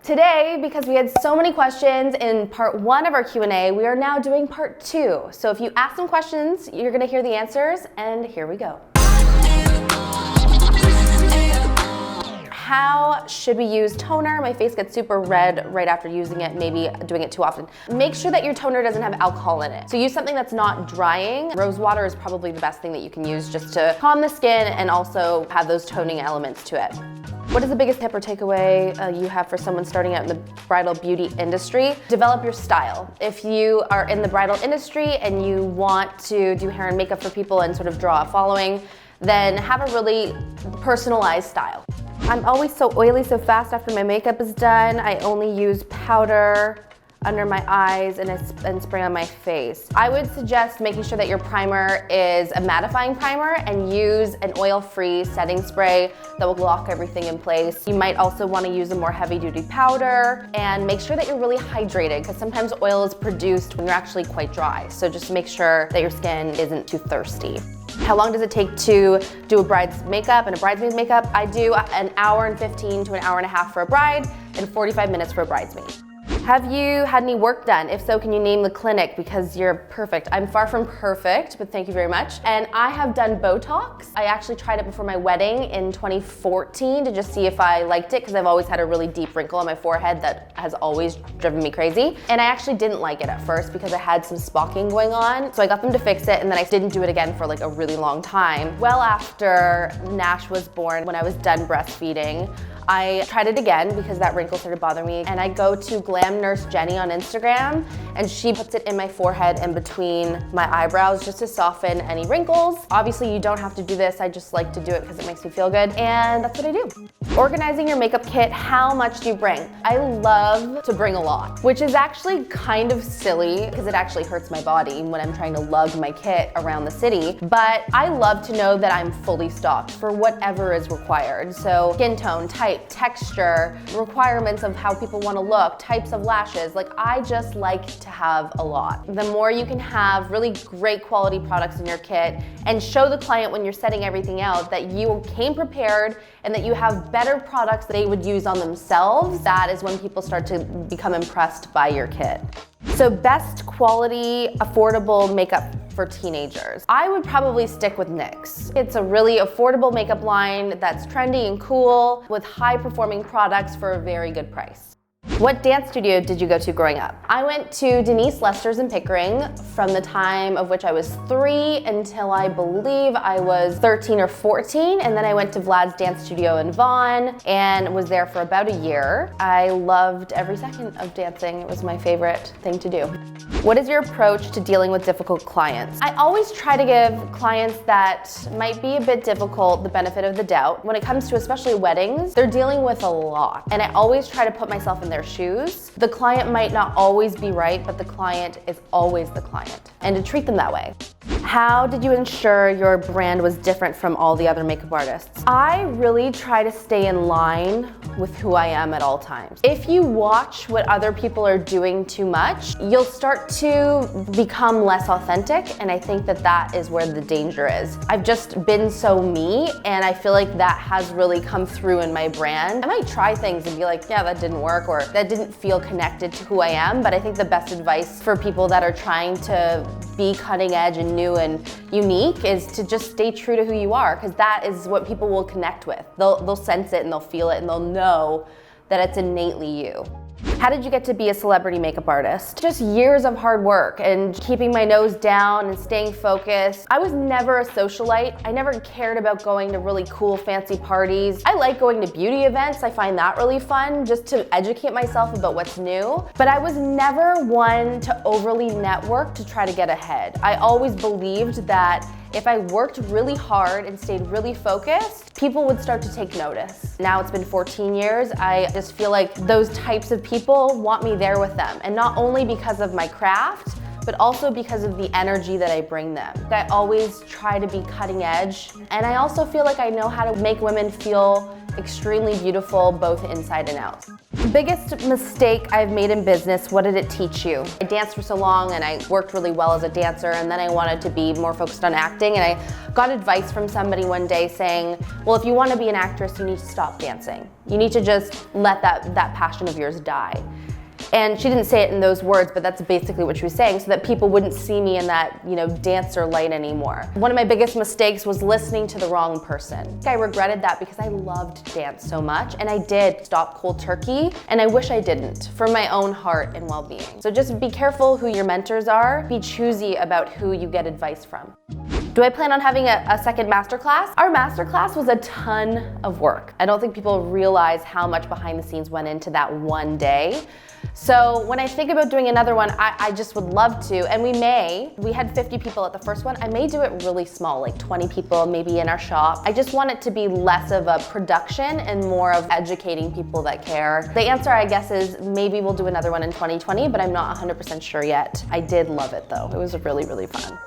Today, because we had so many questions in part 1 of our Q&A, we are now doing part 2. So if you ask some questions, you're gonna hear the answers, and here we go. How should we use toner? My face gets super red right after using it, maybe doing it too often. Make sure that your toner doesn't have alcohol in it. So use something that's not drying. Rose water is probably the best thing that you can use just to calm the skin and also have those toning elements to it. What is the biggest tip or takeaway you have for someone starting out in the bridal beauty industry? Develop your style. If you are in the bridal industry and you want to do hair and makeup for people and sort of draw a following, then have a really personalized style. I'm always so oily so fast after my makeup is done. I only use powder under my eyes and spray on my face. I would suggest making sure that your primer is a mattifying primer and use an oil-free setting spray that will lock everything in place. You might also want to use a more heavy-duty powder, and make sure that you're really hydrated because sometimes oil is produced when you're actually quite dry. So just make sure that your skin isn't too thirsty. How long does it take to do a bride's makeup and a bridesmaid's makeup? I do an hour and 15 to an hour and a half for a bride and 45 minutes for a bridesmaid. Have you had any work done? If so, can you name the clinic because you're perfect? I'm far from perfect, but thank you very much. And I have done Botox. I actually tried it before my wedding in 2014 to just see if I liked it because I've always had a really deep wrinkle on my forehead that has always driven me crazy. And I actually didn't like it at first because I had some spocking going on. So I got them to fix it and then I didn't do it again for like a really long time. Well after Nash was born, when I was done breastfeeding, I tried it again because that wrinkle started bothering me, and I go to Glam Nurse Jenny on Instagram and she puts it in my forehead and between my eyebrows just to soften any wrinkles. Obviously you don't have to do this, I just like to do it because it makes me feel good, and that's what I do. Organizing your makeup kit, how much do you bring? I love to bring a lot, which is actually kind of silly because it actually hurts my body when I'm trying to lug my kit around the city, but I love to know that I'm fully stocked for whatever is required. So skin tone, type, texture, requirements of how people want to look, types of lashes. Like, I just like to have a lot. The more you can have really great quality products in your kit and show the client when you're setting everything out that you came prepared and that you have better products they would use on themselves, that is when people start to become impressed by your kit. So best quality, affordable makeup for teenagers. I would probably stick with NYX. It's a really affordable makeup line that's trendy and cool with high performing products for a very good price. What dance studio did you go to growing up? I went to Denise Lester's in Pickering from the time of which I was 3 until I believe I was 13 or 14, and then I went to Vlad's dance studio in Vaughan and was there for about a year. I loved every second of dancing. It was my favorite thing to do. What is your approach to dealing with difficult clients? I always try to give clients that might be a bit difficult the benefit of the doubt. When it comes to especially weddings, they're dealing with a lot, and I always try to put myself in their shoes. The client might not always be right, but the client is always the client, and to treat them that way. How did you ensure your brand was different from all the other makeup artists? I really try to stay in line with who I am at all times. If you watch what other people are doing too much, you'll start to become less authentic, and I think that that is where the danger is. I've just been so me, and I feel like that has really come through in my brand. I might try things and be like, yeah, that didn't work, or that didn't feel connected to who I am, but I think the best advice for people that are trying to be cutting edge and new and unique is to just stay true to who you are, because that is what people will connect with. They'll sense it and they'll feel it and they'll know that it's innately you. How did you get to be a celebrity makeup artist? Just years of hard work and keeping my nose down and staying focused. I was never a socialite. I never cared about going to really cool, fancy parties. I like going to beauty events. I find that really fun just to educate myself about what's new. But I was never one to overly network to try to get ahead. I always believed that if I worked really hard and stayed really focused, people would start to take notice. Now it's been 14 years, I just feel like those types of people want me there with them. And not only because of my craft, but also because of the energy that I bring them. I always try to be cutting edge. And I also feel like I know how to make women feel extremely beautiful both inside and out. Biggest mistake I've made in business, what did it teach you? I danced for so long and I worked really well as a dancer, and then I wanted to be more focused on acting, and I got advice from somebody one day saying, well, if you want to be an actress, you need to stop dancing. You need to just let that passion of yours die. And she didn't say it in those words, but that's basically what she was saying, so that people wouldn't see me in that, dancer light anymore. One of my biggest mistakes was listening to the wrong person. I regretted that because I loved dance so much, and I did stop cold turkey, and I wish I didn't, for my own heart and well-being. So just be careful who your mentors are. Be choosy about who you get advice from. Do I plan on having a second masterclass? Our masterclass was a ton of work. I don't think people realize how much behind the scenes went into that one day. So when I think about doing another one, I just would love to, and we had 50 people at the first one. I may do it really small, like 20 people maybe in our shop. I just want it to be less of a production and more of educating people that care. The answer, I guess, is maybe we'll do another one in 2020, but I'm not 100% sure yet. I did love it though. It was really, really fun.